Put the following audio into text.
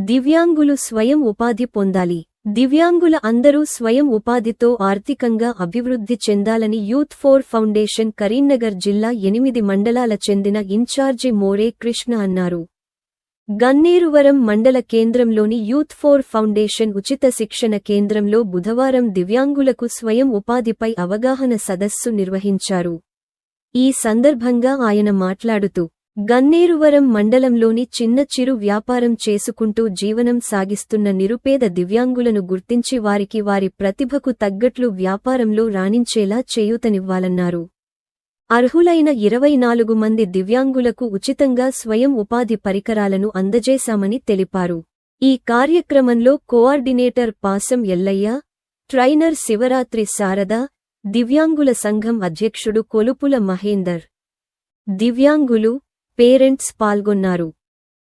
దివ్యాంగులు స్వయం ఉపాధి పొందాలి. దివ్యాంగుల అందరూ స్వయం ఉపాధితో ఆర్థికంగా అభివృద్ధి చెందాలని యూత్ ఫోర్ ఫౌండేషన్ కరీంనగర్ జిల్లా 8 మండలాల చెందిన ఇన్ఛార్జి మోరే కృష్ణ అన్నారు. గన్నేరువరం మండల కేంద్రంలోని యూత్ ఫోర్ ఫౌండేషన్ ఉచిత శిక్షణ కేంద్రంలో బుధవారం దివ్యాంగులకు స్వయం ఉపాధిపై అవగాహన సదస్సు నిర్వహించారు. ఈ సందర్భంగా ఆయన మాట్లాడుతూ, గన్నేరువరం మండలంలోని చిన్న చిరు వ్యాపారం చేసుకుంటూ జీవనం సాగిస్తున్న నిరుపేద దివ్యాంగులను గుర్తించి వారికి వారి ప్రతిభకు తగ్గట్లు వ్యాపారంలో రాణించేలా చేయూతనివ్వాలన్నారు. అర్హులైన 24 మంది దివ్యాంగులకు ఉచితంగా స్వయం ఉపాధి పరికరాలను అందజేశామని తెలిపారు. ఈ కార్యక్రమంలో కోఆర్డినేటర్ పాసం ఎల్లయ్య, ట్రైనర్ శివరాత్రి శారద, దివ్యాంగుల సంఘం అధ్యక్షుడు కొలుపుల మహేందర్, దివ్యాంగులు, పేరెంట్స్ పాల్గొన్నారు.